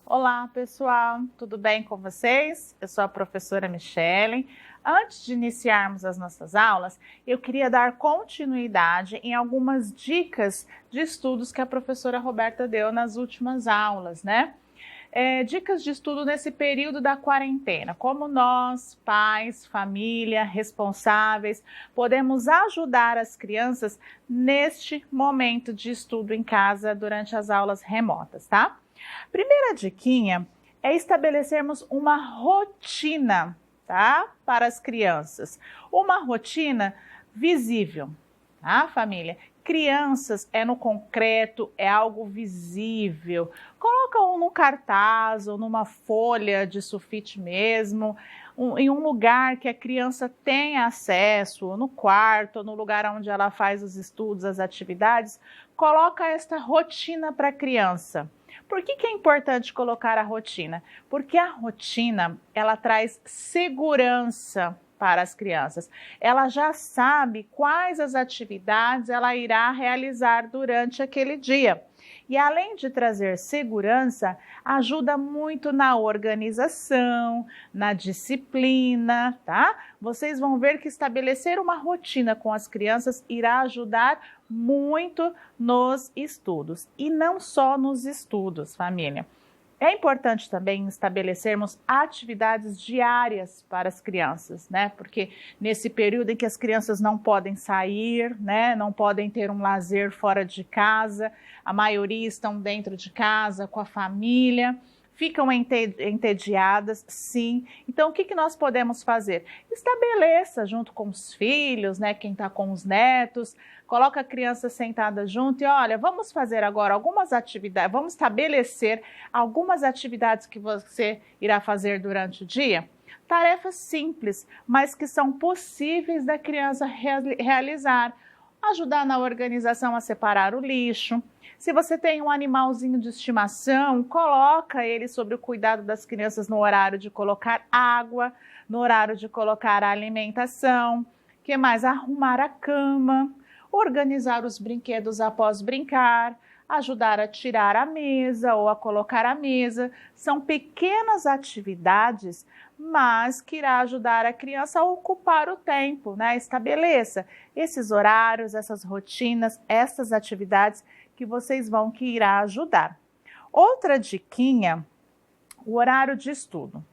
Olá, pessoal, tudo bem com vocês? Eu sou a professora Michele. Antes de iniciarmos as nossas aulas, eu queria dar continuidade em algumas dicas de estudos que a professora Roberta deu nas últimas aulas, né? Dicas de estudo nesse período da quarentena, como nós, pais, família, responsáveis, podemos ajudar as crianças neste momento de estudo em casa durante as aulas remotas, tá? Primeira diquinha é estabelecermos uma rotina, tá? Para as crianças. Uma rotina visível, tá, família? Crianças é no concreto, é algo visível. Coloca num cartaz ou numa folha de sulfite mesmo, em um lugar que a criança tenha acesso, no quarto, no lugar onde ela faz os estudos, as atividades. Coloca esta rotina para a criança. Por que é importante colocar a rotina? Porque a rotina, ela traz segurança para as crianças. Ela já sabe quais as atividades ela irá realizar durante aquele dia. E além de trazer segurança, ajuda muito na organização, na disciplina, tá? Vocês vão ver que estabelecer uma rotina com as crianças irá ajudar muito nos estudos. E não só nos estudos, família. É importante também estabelecermos atividades diárias para as crianças, né? Porque nesse período em que as crianças não podem sair, né? Não podem ter um lazer fora de casa, a maioria estão dentro de casa com a família, ficam entediadas, sim. Então, o que nós podemos fazer? Estabeleça junto com os filhos, né? Quem está com os netos, coloca a criança sentada junto e olha, vamos fazer agora algumas atividades, vamos estabelecer algumas atividades que você irá fazer durante o dia. Tarefas simples, mas que são possíveis da criança realizar. Ajudar na organização a separar o lixo. Se você tem um animalzinho de estimação, coloca ele sob o cuidado das crianças no horário de colocar água, no horário de colocar a alimentação. Que mais? Arrumar a cama, organizar os brinquedos após brincar, ajudar a tirar a mesa ou a colocar a mesa. São pequenas atividades, mas que irá ajudar a criança a ocupar o tempo, né? Estabeleça esses horários, essas rotinas, essas atividades que vocês vão que irá ajudar. Outra diquinha, o horário de estudo.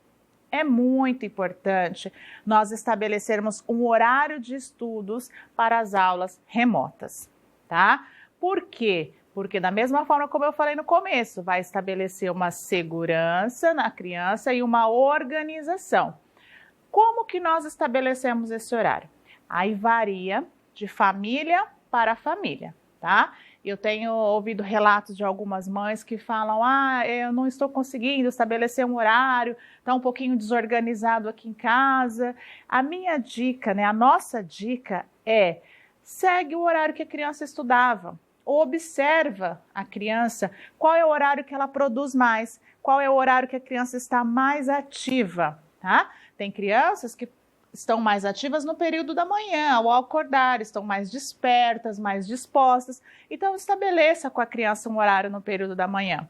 É muito importante nós estabelecermos um horário de estudos para as aulas remotas, tá? Por quê? Porque da mesma forma como eu falei no começo, vai estabelecer uma segurança na criança e uma organização. Como que nós estabelecemos esse horário? Aí varia de família para família, tá? Eu tenho ouvido relatos de algumas mães que falam, eu não estou conseguindo estabelecer um horário, está um pouquinho desorganizado aqui em casa. A minha dica, né, a nossa dica é, segue o horário que a criança estudava. Observa a criança, qual é o horário que ela produz mais, qual é o horário que a criança está mais ativa, tá? Tem crianças que estão mais ativas no período da manhã, ao acordar, estão mais despertas, mais dispostas, então estabeleça com a criança um horário no período da manhã.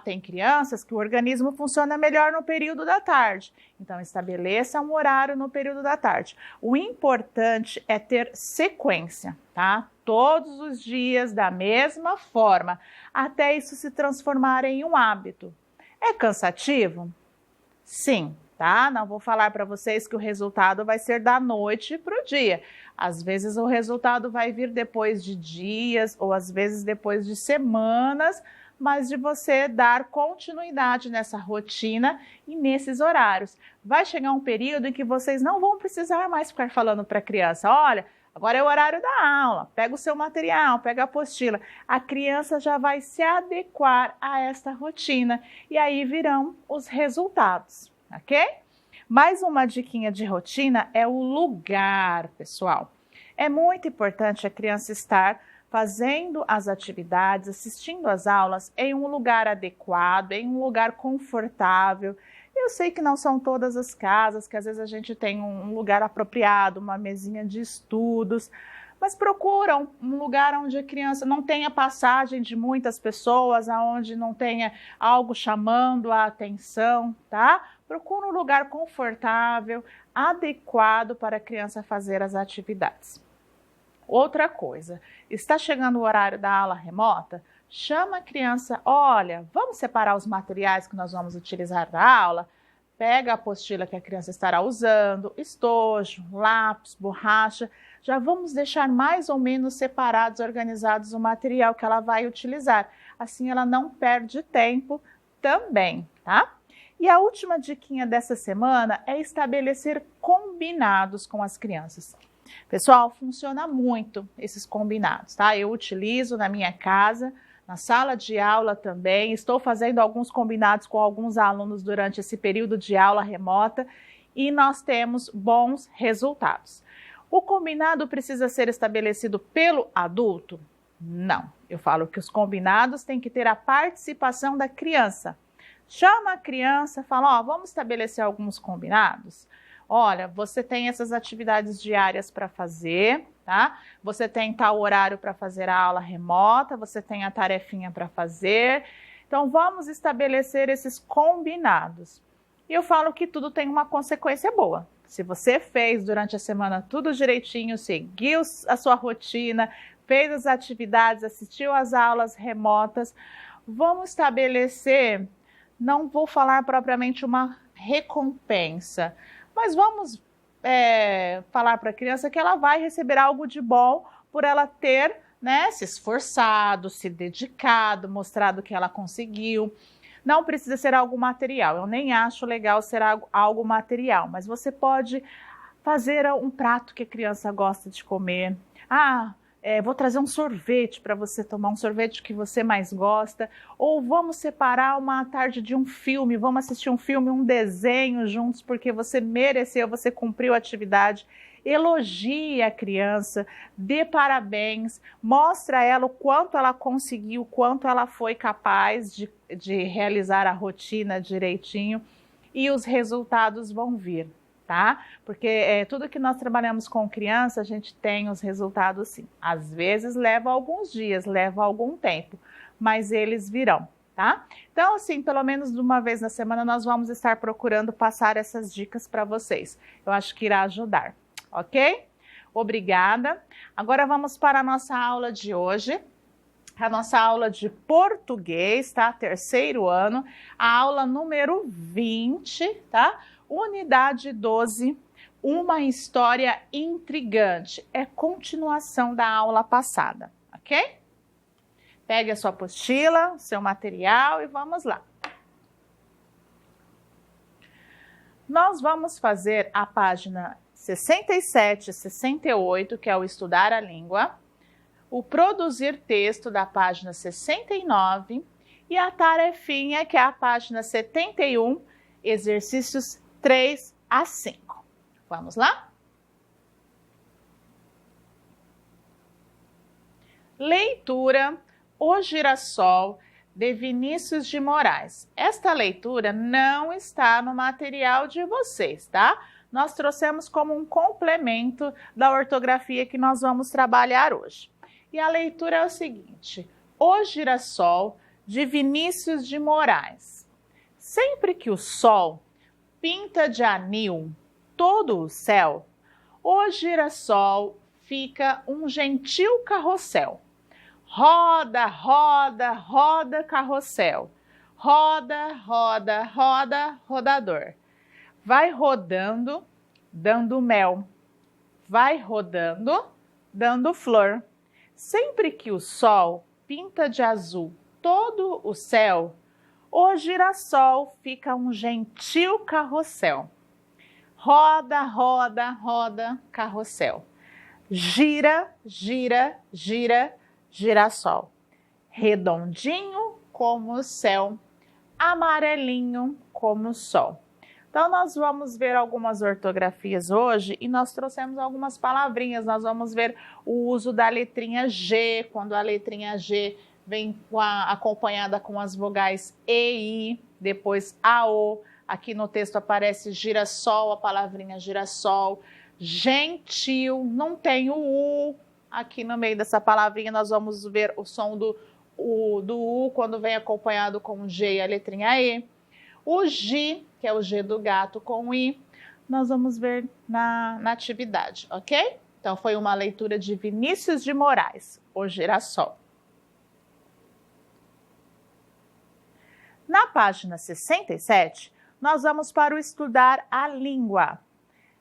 Tem crianças que o organismo funciona melhor no período da tarde, então estabeleça um horário no período da tarde. O importante é ter sequência, tá? Todos os dias da mesma forma, até isso se transformar em um hábito. É cansativo? Sim, tá? Não vou falar para vocês que o resultado vai ser da noite para o dia. Às vezes o resultado vai vir depois de dias ou às vezes depois de semanas, mas de você dar continuidade nessa rotina e nesses horários. Vai chegar um período em que vocês não vão precisar mais ficar falando para a criança, olha, agora é o horário da aula, pega o seu material, pega a apostila. A criança já vai se adequar a esta rotina e aí virão os resultados, ok? Mais uma diquinha de rotina é o lugar, pessoal. É muito importante a criança estar fazendo as atividades, assistindo às aulas em um lugar adequado, em um lugar confortável. Eu sei que não são todas as casas, que às vezes a gente tem um lugar apropriado, uma mesinha de estudos, mas procura um lugar onde a criança não tenha passagem de muitas pessoas, aonde não tenha algo chamando a atenção, tá? Procura um lugar confortável, adequado para a criança fazer as atividades. Outra coisa, está chegando o horário da aula remota? Chama a criança, olha, vamos separar os materiais que nós vamos utilizar na aula? Pega a apostila que a criança estará usando, estojo, lápis, borracha. Já vamos deixar mais ou menos separados, organizados o material que ela vai utilizar. Assim ela não perde tempo também, tá? E a última diquinha dessa semana é estabelecer combinados com as crianças. Pessoal, funciona muito esses combinados, tá? Eu utilizo na minha casa, na sala de aula também, estou fazendo alguns combinados com alguns alunos durante esse período de aula remota e nós temos bons resultados. O combinado precisa ser estabelecido pelo adulto? Não. Eu falo que os combinados têm que ter a participação da criança. Chama a criança, fala, ó, vamos estabelecer alguns combinados? Olha, você tem essas atividades diárias para fazer, tá? Você tem tal horário para fazer a aula remota, você tem a tarefinha para fazer. Então, vamos estabelecer esses combinados. E eu falo que tudo tem uma consequência boa. Se você fez durante a semana tudo direitinho, seguiu a sua rotina, fez as atividades, assistiu às aulas remotas, vamos estabelecer, não vou falar propriamente uma recompensa, mas vamos falar para a criança que ela vai receber algo de bom por ela ter, né, se esforçado, se dedicado, mostrado que ela conseguiu. Não precisa ser algo material, eu nem acho legal ser algo material, mas você pode fazer um prato que a criança gosta de comer. Vou trazer um sorvete para você tomar, um sorvete que você mais gosta, ou vamos separar uma tarde de um filme, vamos assistir um filme, um desenho juntos, porque você mereceu, você cumpriu a atividade. Elogie a criança, dê parabéns, mostra a ela o quanto ela conseguiu, o quanto ela foi capaz de realizar a rotina direitinho e os resultados vão vir, tá? Porque tudo que nós trabalhamos com criança, a gente tem os resultados sim. Às vezes leva alguns dias, leva algum tempo, mas eles virão, tá? Então, assim, pelo menos uma vez na semana nós vamos estar procurando passar essas dicas para vocês. Eu acho que irá ajudar. Ok? Obrigada. Agora vamos para a nossa aula de hoje. A nossa aula de português, tá? Terceiro ano. A aula número 20, tá? Unidade 12. Uma história intrigante. É continuação da aula passada, ok? Pegue a sua apostila, seu material e vamos lá. Nós vamos fazer a página 67 e 68, que é o estudar a língua, o produzir texto da página 69 e a tarefinha, que é a página 71, exercícios 3 a 5. Vamos lá? Leitura O Girassol, de Vinícius de Moraes. Esta leitura não está no material de vocês, tá? Nós trouxemos como um complemento da ortografia que nós vamos trabalhar hoje. E a leitura é o seguinte: O Girassol, de Vinícius de Moraes. Sempre que o sol pinta de anil todo o céu, o girassol fica um gentil carrossel. Roda, roda, roda, carrossel. Roda, roda, roda, rodador. Vai rodando, dando mel. Vai rodando, dando flor. Sempre que o sol pinta de azul todo o céu, o girassol fica um gentil carrossel. Roda, roda, roda, carrossel. Gira, gira, gira, girassol. Redondinho como o céu, amarelinho como o sol. Então, nós vamos ver algumas ortografias hoje e nós trouxemos algumas palavrinhas. Nós vamos ver o uso da letrinha G, quando a letrinha G vem acompanhada com as vogais E, I, depois A, O. Aqui no texto aparece girassol, a palavrinha girassol. Gentil, não tem o U, Aqui no meio dessa palavrinha nós vamos ver o som do U quando vem acompanhado com o G e a letrinha E. O G, que é o G do gato com o I, nós vamos ver na atividade, ok? Então foi uma leitura de Vinícius de Moraes, O Girassol. Na página 67, nós vamos para o estudar a língua.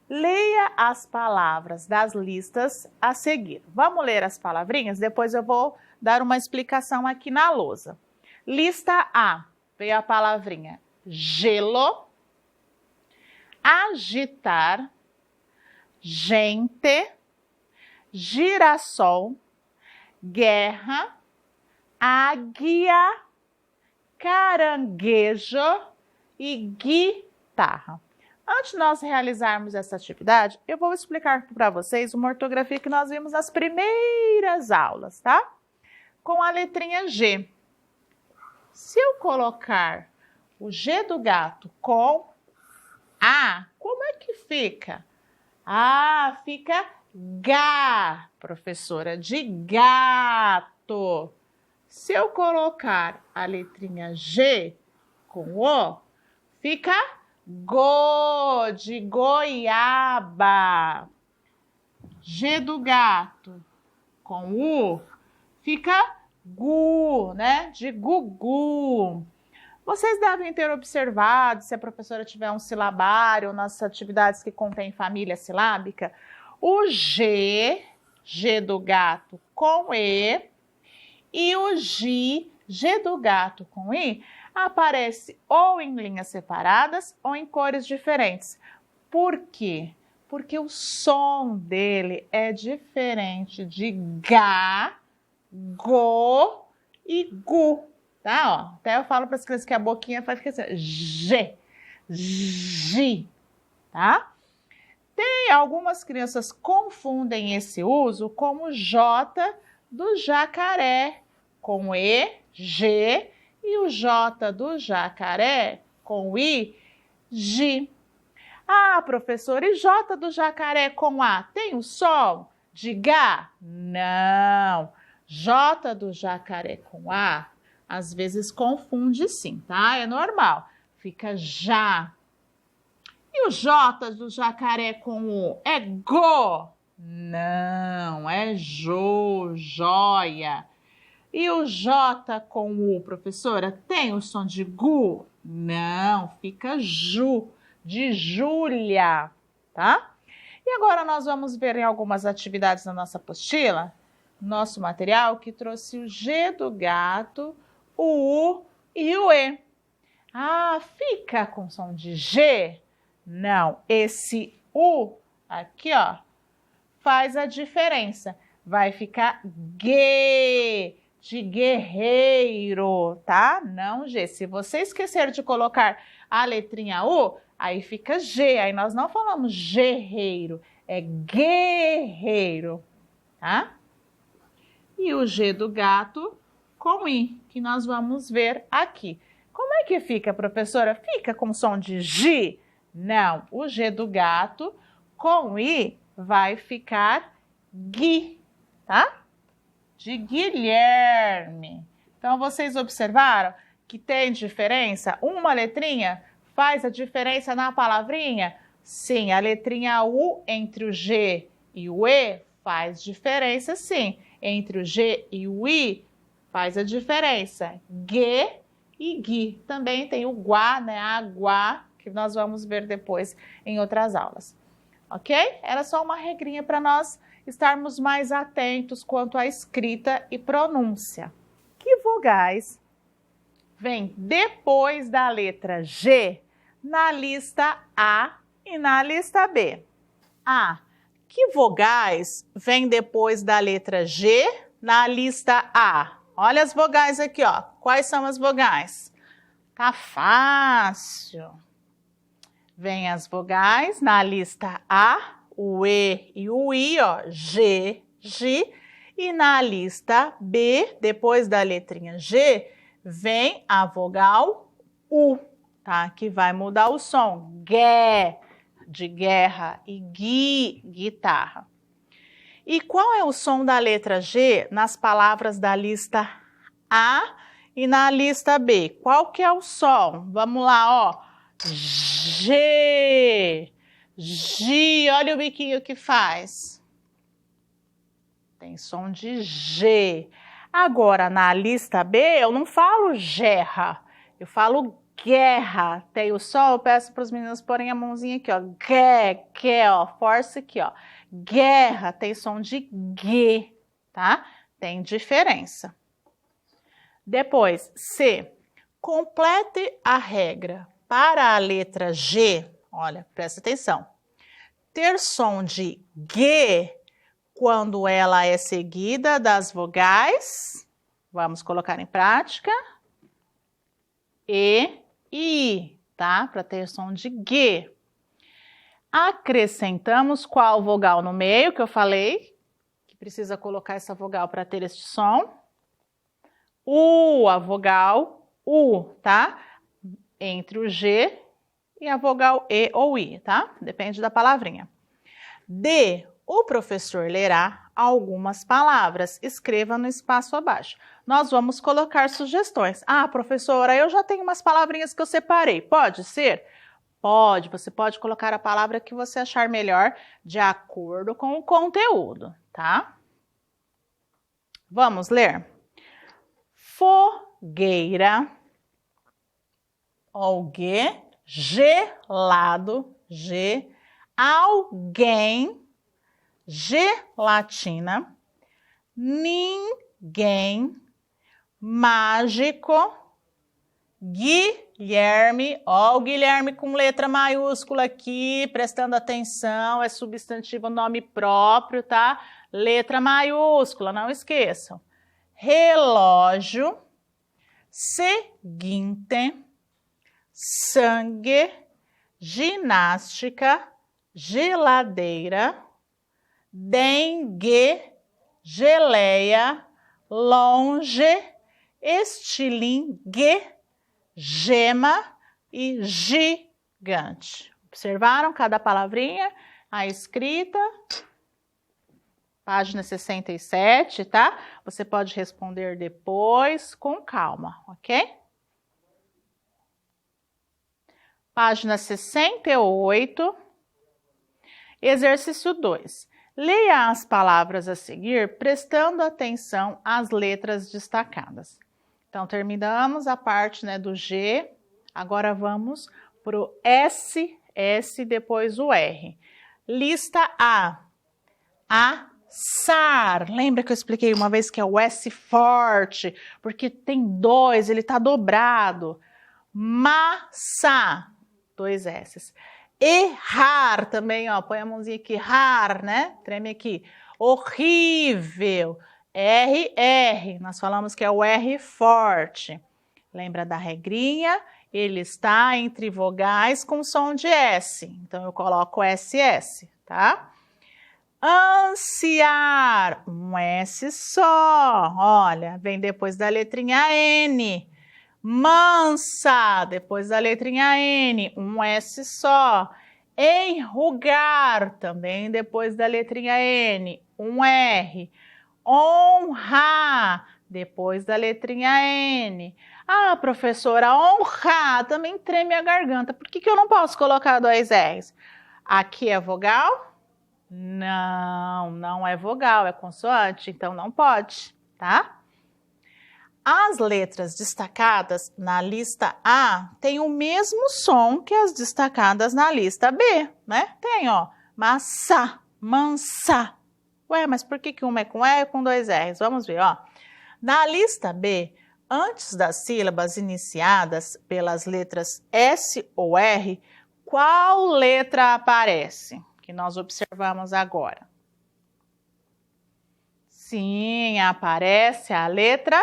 Leia as palavras das listas a seguir. Vamos ler as palavrinhas? Depois eu vou dar uma explicação aqui na lousa. Lista A, veio a palavrinha gelo, agitar, gente, girassol, guerra, águia, caranguejo e guitarra. Antes de nós realizarmos essa atividade, eu vou explicar para vocês uma ortografia que nós vimos nas primeiras aulas, tá? Com a letrinha G. Se eu colocar o G do gato com A, como é que fica? Ah, fica Gá, professora, de gato. Se eu colocar a letrinha G com O, fica Go, de goiaba. G do gato com U, fica Gu, né? De gugu. Vocês devem ter observado, se a professora tiver um silabário nas atividades que contém família silábica, o G do gato com E, e o G do gato com I, aparece ou em linhas separadas ou em cores diferentes. Por quê? Porque o som dele é diferente de Gá, Go e Gu, tá? Ó, até eu falo para as crianças que a boquinha vai ficar assim, G, G, tá? Tem algumas crianças confundem esse uso como J do jacaré, com E, G, e o J do jacaré com I, G. Ah, professor, e J do jacaré com A tem o som de Gá? Não. J do jacaré com A, às vezes confunde sim, tá? É normal. Fica já. E o J do jacaré com U é Go? Não, é Jô, joia. E o J com U, professora, tem o som de Gu? Não, fica Ju, de Júlia, tá? E agora nós vamos ver em algumas atividades na nossa apostila, nosso material, que trouxe o G do gato, o U e o E. Ah, fica com som de G? Não, esse U aqui, ó, faz a diferença. Vai ficar G, de guerreiro, tá? Não G. Se você esquecer de colocar a letrinha U, aí fica G. Aí nós não falamos guerreiro, é guerreiro, tá? E o G do gato com I, que nós vamos ver aqui. Como é que fica, professora? Fica com som de G? Não, o G do gato com I vai ficar Gui, tá? De Guilherme. Então, vocês observaram que tem diferença? Uma letrinha faz a diferença na palavrinha? Sim, a letrinha U entre o G e o E faz diferença, sim. Entre o G e o I faz a diferença. G e Gui. Também tem o Guá, né? Aguá, que nós vamos ver depois em outras aulas. Ok? Era só uma regrinha para nós estarmos mais atentos quanto à escrita e pronúncia. Que vogais vêm depois da letra G na lista A e na lista B? A. Que vogais vêm depois da letra G na lista A? Olha as vogais aqui, ó. Quais são as vogais? Tá fácil. Vem as vogais na lista A, o E e o I, ó, G, G. E na lista B, depois da letrinha G, vem a vogal U, tá? Que vai mudar o som. Gué, de guerra, e gui, guitarra. E qual é o som da letra G nas palavras da lista A e na lista B? Qual que é o som? Vamos lá, ó. G. G, olha o biquinho que faz. Tem som de G. Agora, na lista B, eu não falo gerra, eu falo guerra. Tem o sol, eu peço para os meninos porem a mãozinha aqui, ó. Ó, força aqui, ó. Guerra, tem som de G, tá? Tem diferença. Depois, C. Complete a regra. Para a letra G, olha, presta atenção. Ter som de G quando ela é seguida das vogais, vamos colocar em prática, E e I, tá? Para ter som de G. Acrescentamos qual vogal no meio, que eu falei, que precisa colocar essa vogal para ter este som. U, a vogal U, tá? Entre o G e a vogal E ou I, tá? Depende da palavrinha. D, o professor lerá algumas palavras. Escreva no espaço abaixo. Nós vamos colocar sugestões. Ah, professora, eu já tenho umas palavrinhas que eu separei. Pode ser? Pode. Você pode colocar a palavra que você achar melhor de acordo com o conteúdo, tá? Vamos ler? Fogueira. Alguém. Gelado. G. Alguém. Gelatina, ninguém, mágico, Guilherme, ó o Guilherme com letra maiúscula aqui, prestando atenção, é substantivo nome próprio, tá? Letra maiúscula, não esqueçam. Relógio, seguinte, sangue, ginástica, geladeira, dengue, geleia, longe, estilingue, gema e gigante. Observaram cada palavrinha? A escrita, página 67, tá? Você pode responder depois com calma, ok? Página 68, exercício 2. Leia as palavras a seguir, prestando atenção às letras destacadas. Então, terminamos a parte, né, do G. Agora vamos para o S, depois o R. Lista A. Assar. Lembra que eu expliquei uma vez que é o S forte, porque tem dois, ele está dobrado. Massa. 2 S's. Errar também, ó, põe a mãozinha aqui, rar, né? Treme aqui. Horrível. R, nós falamos que é o R forte. Lembra da regrinha? Ele está entre vogais com som de S. Então, eu coloco SS, tá? Ansiar, um S só. Olha, vem depois da letrinha N. Mansa, depois da letrinha N, um S só. Enrugar, também depois da letrinha N, um R. Honrar, depois da letrinha N. Ah, professora, honrar, também treme a garganta. Por que eu não posso colocar 2 R's? Aqui é vogal? Não, não é vogal, é consoante, então não pode, tá? As letras destacadas na lista A têm o mesmo som que as destacadas na lista B, né? Tem, ó, massa, mansa. Ué, mas por que uma é com E e com 2 R's? Vamos ver, ó. Na lista B, antes das sílabas iniciadas pelas letras S ou R, qual letra aparece? Que nós observamos agora. Sim, aparece a letra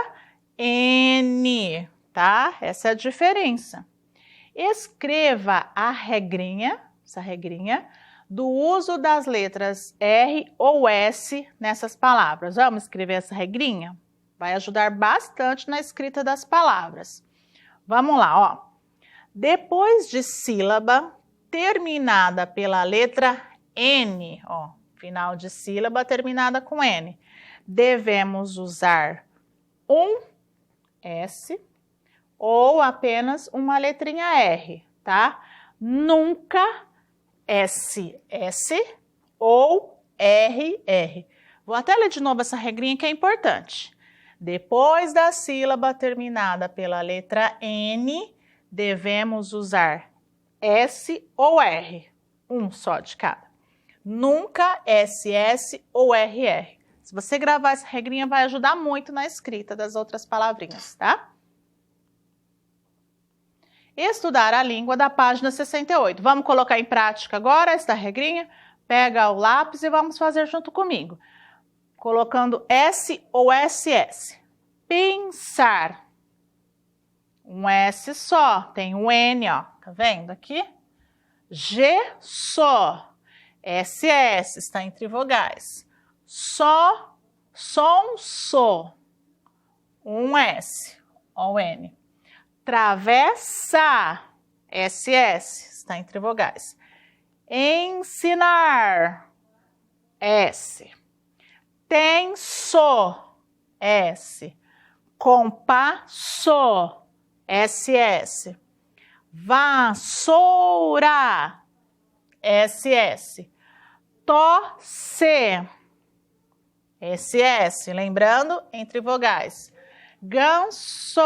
N, tá? Essa é a diferença. Escreva a regrinha, essa regrinha, do uso das letras R ou S nessas palavras. Vamos escrever essa regrinha? Vai ajudar bastante na escrita das palavras. Vamos lá, ó. Depois de sílaba terminada pela letra N, ó, final de sílaba terminada com N. Devemos usar um S ou apenas uma letrinha R, tá? Nunca SS ou RR. Vou até ler de novo essa regrinha que é importante. Depois da sílaba terminada pela letra N, devemos usar S ou R, um só de cada. Nunca SS ou RR. Se você gravar essa regrinha, vai ajudar muito na escrita das outras palavrinhas, tá? Estudar a língua da página 68. Vamos colocar em prática agora esta regrinha? Pega o lápis e vamos fazer junto comigo. Colocando S ou SS. Pensar. Um S só, tem um N, ó, tá vendo aqui? G só. SS está entre vogais. Só, som, so. Um S, ó o N. Travessa, SS, está entre vogais. Ensinar, S. Tenso, S. Compasso, SS. Vassoura, SS. Tosse, SS, lembrando, entre vogais. Ganso,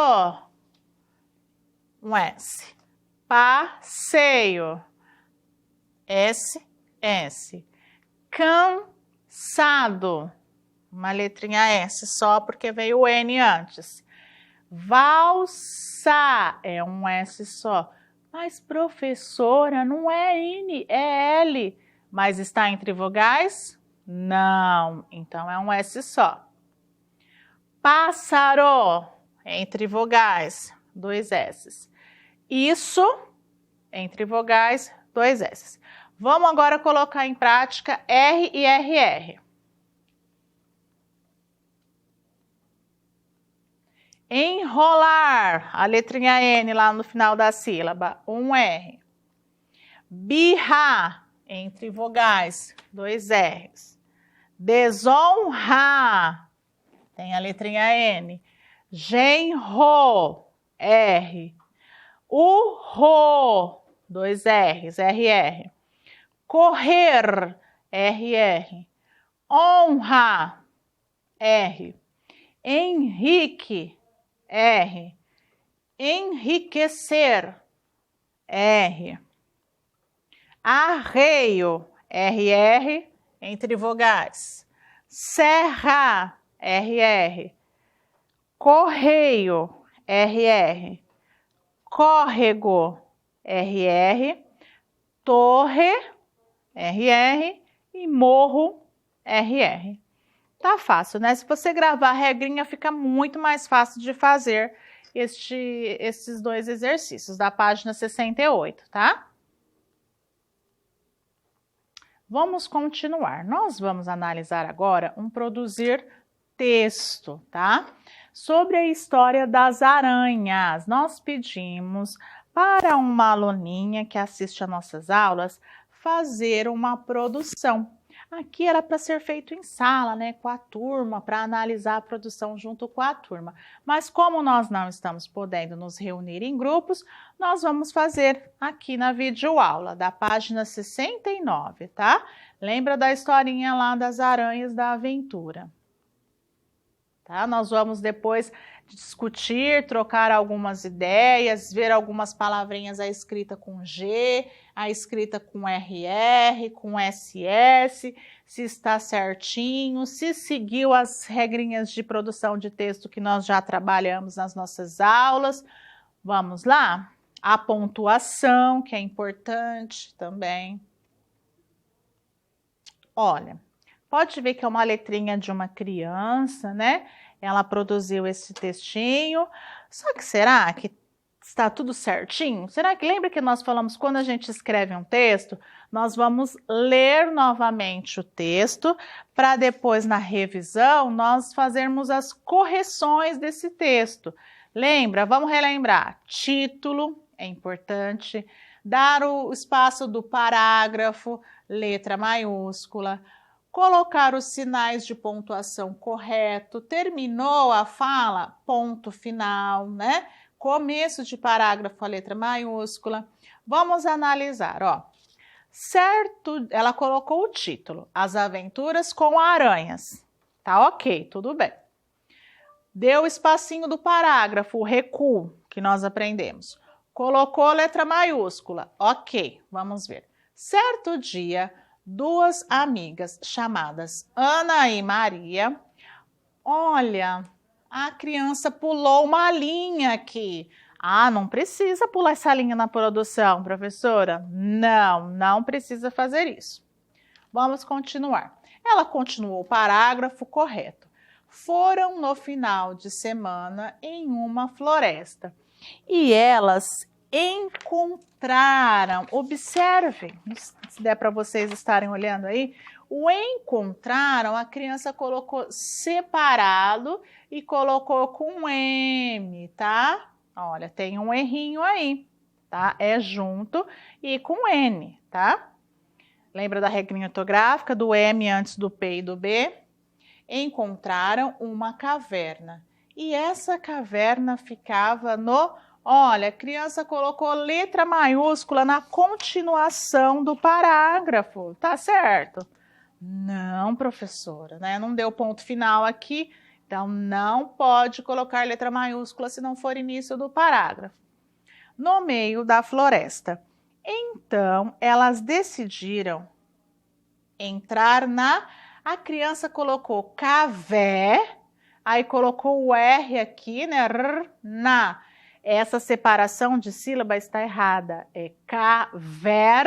um S. Passeio, SS. Cansado, uma letrinha S só porque veio o N antes. Valsa, é um S só. Mas, professora, não é N, é L. Mas está entre vogais? Não, então é um S só. Pássaro, entre vogais, dois S. Isso, entre vogais, dois S. Vamos agora colocar em prática R e RR. Enrolar, a letrinha N lá no final da sílaba, um R. Birrar, entre vogais, dois R's. Desonrar, tem a letrinha N. Genro, R. Urro, dois R's, RR. Correr, RR. Honra, R. Henrique, R. Enriquecer, R. Arreio, RR, entre vogais. Serra, RR. Correio, RR. Córrego, RR. Torre, RR. E morro, RR. Tá fácil, né? Se você gravar a regrinha, fica muito mais fácil de fazer esses dois exercícios da página 68, tá? Vamos continuar. Nós vamos analisar agora um produzir texto, tá? Sobre a história das aranhas. Nós pedimos para uma aluninha que assiste a nossas aulas fazer uma produção. Aqui era para ser feito em sala, né, com a turma, para analisar a produção junto com a turma. Mas como nós não estamos podendo nos reunir em grupos, nós vamos fazer aqui na videoaula, da página 69, tá? Lembra da historinha lá das aranhas da aventura. Tá? Nós vamos depois discutir, trocar algumas ideias, ver algumas palavrinhas, a escrita com G, a escrita com RR, com SS, se está certinho, se seguiu as regrinhas de produção de texto que nós já trabalhamos nas nossas aulas. Vamos lá? A pontuação, que é importante também. Olha, pode ver que é uma letrinha de uma criança, né? Ela produziu esse textinho. Só que será que está tudo certinho? Será que lembra que nós falamos quando a gente escreve um texto, nós vamos ler novamente o texto para depois na revisão nós fazermos as correções desse texto. Lembra? Vamos relembrar. Título é importante, dar o espaço do parágrafo, letra maiúscula, colocar os sinais de pontuação correto, terminou a fala, ponto final, né? Começo de parágrafo, a letra maiúscula. Vamos analisar, ó. Certo, ela colocou o título, As Aventuras com Aranhas. Tá ok, tudo bem. Deu o espacinho do parágrafo, o recuo que nós aprendemos. Colocou a letra maiúscula, ok, vamos ver. Certo dia, duas amigas chamadas Ana e Maria. Olha, a criança pulou uma linha aqui. Ah, não precisa pular essa linha na produção, professora. Não, não precisa fazer isso. Vamos continuar. Ela continuou o parágrafo correto. Foram no final de semana em uma floresta e elas encontraram, observem, se der para vocês estarem olhando aí, o encontraram, a criança colocou separado e colocou com M, tá? Olha, tem um errinho aí, tá? É junto e com N, tá? Lembra da regrinha ortográfica do M antes do P e do B? Encontraram uma caverna e essa caverna ficava no... Olha, a criança colocou letra maiúscula na continuação do parágrafo, tá certo? Não, professora, né? Não deu ponto final aqui, então não pode colocar letra maiúscula se não for início do parágrafo. No meio da floresta. Então, elas decidiram entrar na... A criança colocou cavé, aí colocou o R aqui, né? Na... Essa separação de sílaba está errada. É caver.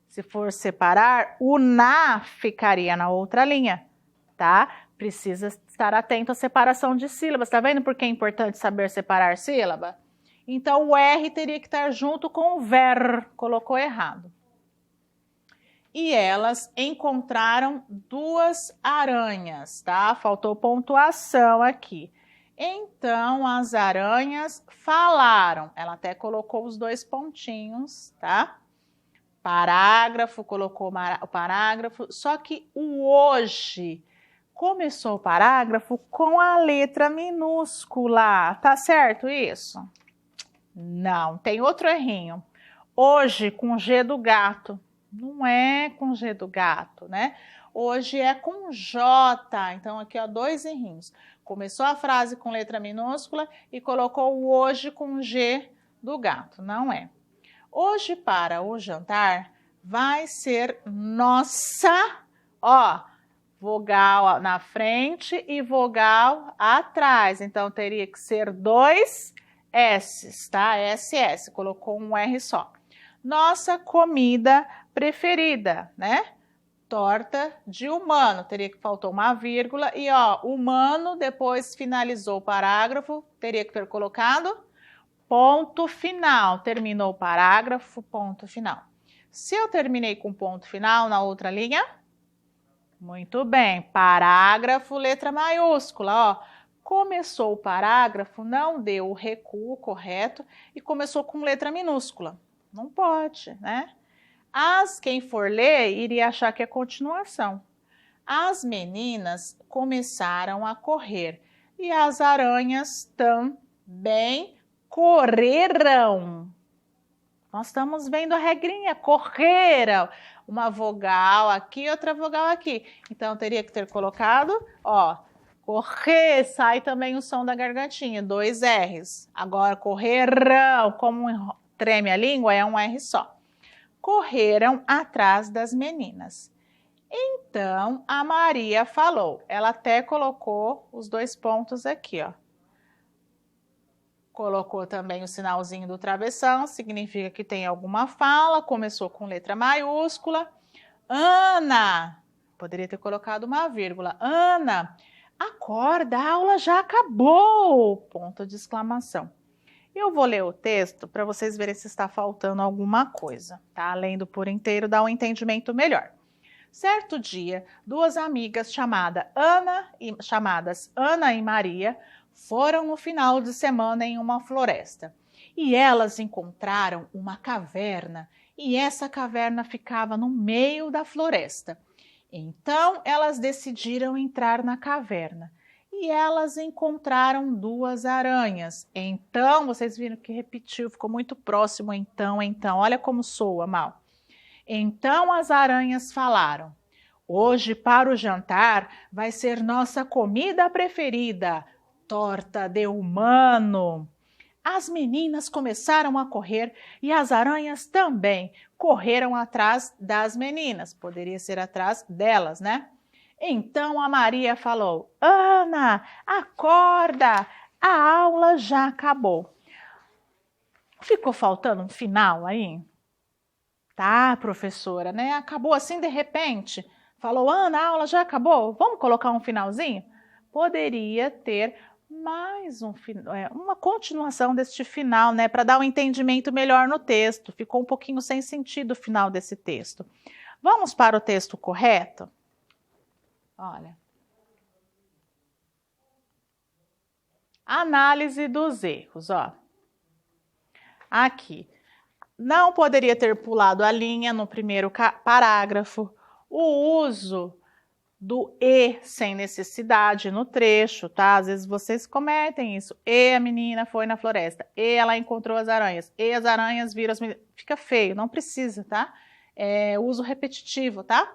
Se for separar, o na ficaria na outra linha, tá? Precisa estar atento à separação de sílabas. Tá vendo por que é importante saber separar sílaba? Então, o R teria que estar junto com o ver. Colocou errado. E elas encontraram duas aranhas, tá? Faltou pontuação aqui. Então, as aranhas falaram. Ela até colocou os dois pontinhos, tá? Parágrafo, colocou o parágrafo. Só que o hoje começou o parágrafo com a letra minúscula. Tá certo isso? Não, tem outro errinho. Hoje com G do gato. Não é com G do gato, né? Hoje é com J. Então, aqui, ó, dois errinhos. Começou a frase com letra minúscula e colocou o hoje com G do gato. Não é. Hoje, para o jantar, vai ser nossa, ó, vogal na frente e vogal atrás. Então, teria que ser dois S's, tá? SS, colocou um R só. Nossa comida preferida, né? Torta de humano, teria que faltar uma vírgula e ó, humano, depois finalizou o parágrafo, teria que ter colocado ponto final, terminou o parágrafo, ponto final. Se eu terminei com ponto final na outra linha, muito bem, parágrafo, letra maiúscula, ó, começou o parágrafo, não deu o recuo correto e começou com letra minúscula, não pode, né? Quem for ler iria achar que é continuação. As meninas começaram a correr e as aranhas também correram. Nós estamos vendo a regrinha, correram. Uma vogal aqui, outra vogal aqui. Então, teria que ter colocado, ó, correr, sai também o som da gargantinha, dois R's. Agora, correram, como treme a língua, é um R só. Correram atrás das meninas. Então, a Maria falou, ela até colocou os dois pontos aqui, ó. Colocou também o sinalzinho do travessão, significa que tem alguma fala, começou com letra maiúscula. Ana, poderia ter colocado uma vírgula. Ana, acorda, a aula já acabou! Ponto de exclamação. Eu vou ler o texto para vocês verem se está faltando alguma coisa, tá? Lendo por inteiro dá um entendimento melhor. Certo dia, duas amigas chamadas Ana e Maria foram no final de semana em uma floresta. E elas encontraram uma caverna, e essa caverna ficava no meio da floresta. Então elas decidiram entrar na caverna e elas encontraram duas aranhas. Então, vocês viram que repetiu, ficou muito próximo. Então, olha como soa mal. Então as aranhas falaram: hoje para o jantar vai ser nossa comida preferida, torta de humano. As meninas começaram a correr e as aranhas também correram atrás das meninas. Poderia ser atrás delas, né? Então a Maria falou: Ana, acorda, a aula já acabou. Ficou faltando um final aí? Tá, professora, né? Acabou assim de repente. Falou: Ana, a aula já acabou, vamos colocar um finalzinho? Poderia ter mais uma continuação deste final, né, para dar um entendimento melhor no texto. Ficou um pouquinho sem sentido o final desse texto. Vamos para o texto correto? Olha. Análise dos erros, ó. Aqui. Não poderia ter pulado a linha no primeiro parágrafo. O uso do e sem necessidade no trecho, tá? Às vezes vocês cometem isso. E a menina foi na floresta. E ela encontrou as aranhas. E as aranhas viram as meninas. Fica feio, não precisa, tá? É uso repetitivo, tá?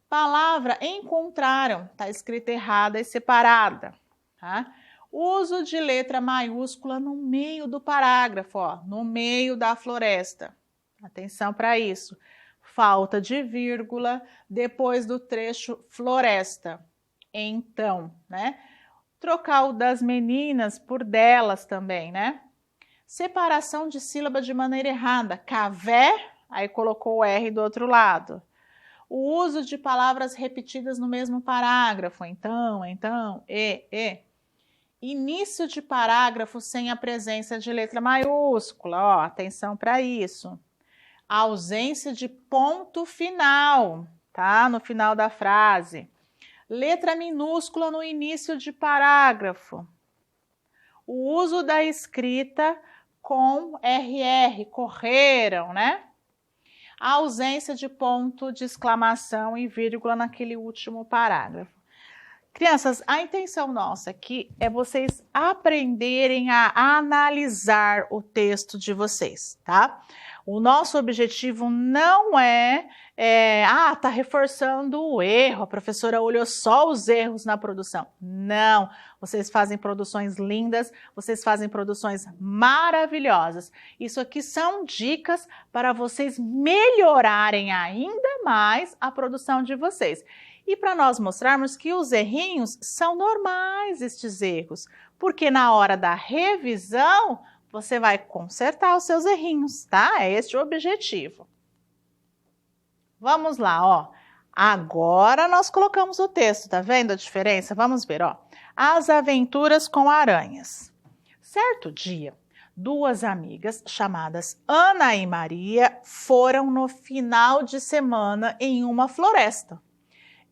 Palavra encontraram, tá escrita errada e separada, tá? Uso de letra maiúscula no meio do parágrafo, ó, no meio da floresta. Atenção para isso. Falta de vírgula depois do trecho floresta. Então, né? Trocar o das meninas por delas também, né? Separação de sílaba de maneira errada. Cavé, aí colocou o R do outro lado. O uso de palavras repetidas no mesmo parágrafo. Então, e. Início de parágrafo sem a presença de letra maiúscula. Ó, atenção para isso. A ausência de ponto final, tá? No final da frase. Letra minúscula no início de parágrafo. O uso da escrita com RR, correram, né? A ausência de ponto de exclamação e vírgula naquele último parágrafo. Crianças, a intenção nossa aqui é vocês aprenderem a analisar o texto de vocês, tá? O nosso objetivo não tá reforçando o erro, a professora olhou só os erros na produção. Não, vocês fazem produções lindas, vocês fazem produções maravilhosas. Isso aqui são dicas para vocês melhorarem ainda mais a produção de vocês. E para nós mostrarmos que os errinhos são normais, estes erros, porque na hora da revisão, você vai consertar os seus errinhos, tá? É este o objetivo. Vamos lá, ó. Agora nós colocamos o texto, tá vendo a diferença? Vamos ver, ó. As aventuras com aranhas. Certo dia, duas amigas chamadas Ana e Maria foram no final de semana em uma floresta.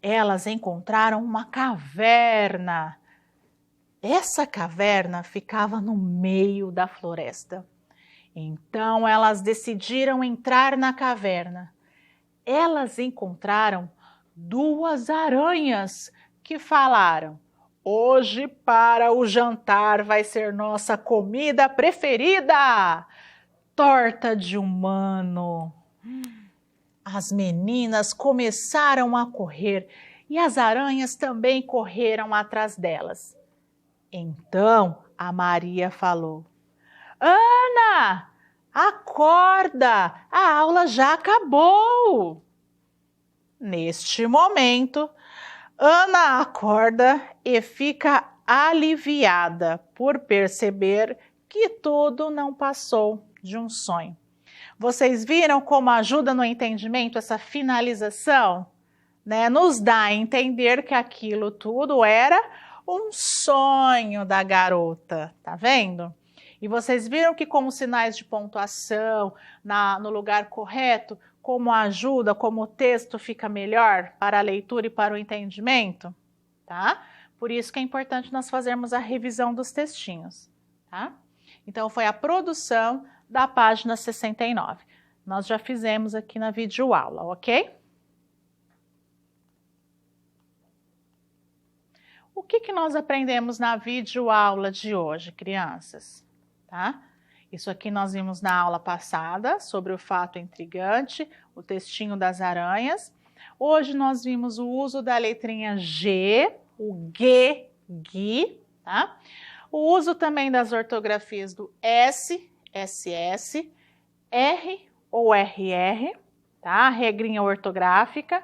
Elas encontraram uma caverna. Essa caverna ficava no meio da floresta. Então elas decidiram entrar na caverna. Elas encontraram duas aranhas que falaram: hoje para o jantar vai ser nossa comida preferida, torta de humano. As meninas começaram a correr e as aranhas também correram atrás delas. Então a Maria falou: Ana, acorda, a aula já acabou. Neste momento, Ana acorda e fica aliviada por perceber que tudo não passou de um sonho. Vocês viram como ajuda no entendimento essa finalização? Né? Nos dá a entender que aquilo tudo era um sonho da garota, tá vendo? E vocês viram que como sinais de pontuação no lugar correto, como ajuda, como o texto fica melhor para a leitura e para o entendimento, tá? Por isso que é importante nós fazermos a revisão dos textinhos, tá? Então foi a produção da página 69. Nós já fizemos aqui na videoaula, ok? que nós aprendemos na videoaula de hoje, crianças? Tá? Isso aqui nós vimos na aula passada, sobre o fato intrigante, o textinho das aranhas. Hoje nós vimos o uso da letrinha G, o G, GI, tá? O uso também das ortografias do S, SS, R ou RR, tá? A regrinha ortográfica,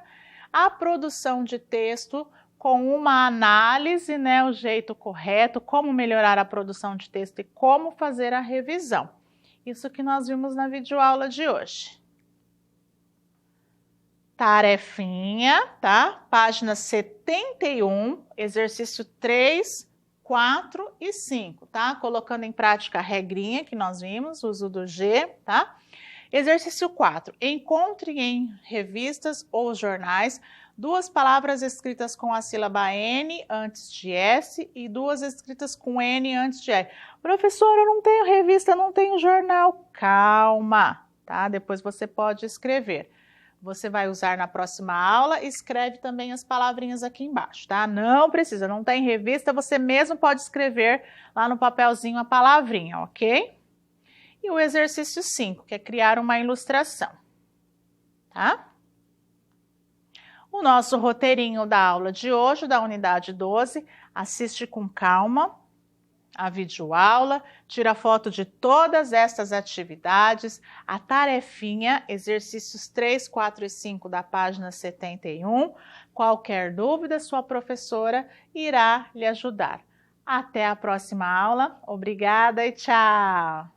a produção de texto com uma análise, né, o jeito correto, como melhorar a produção de texto e como fazer a revisão. Isso que nós vimos na videoaula de hoje. Tarefinha, tá? Página 71, exercício 3, 4 e 5, tá? Colocando em prática a regrinha que nós vimos, uso do G, tá? Exercício 4. Encontre em revistas ou jornais 2 palavras escritas com a sílaba N antes de S e 2 escritas com N antes de R. Professora, eu não tenho revista, não tenho jornal. Calma, tá? Depois você pode escrever. Você vai usar na próxima aula e escreve também as palavrinhas aqui embaixo, tá? Não precisa, não tem revista, você mesmo pode escrever lá no papelzinho a palavrinha, ok? E o exercício 5, que é criar uma ilustração, tá? O nosso roteirinho da aula de hoje, da unidade 12, assiste com calma a videoaula, tira foto de todas estas atividades, a tarefinha, exercícios 3, 4 e 5 da página 71. Qualquer dúvida, sua professora irá lhe ajudar. Até a próxima aula. Obrigada e tchau!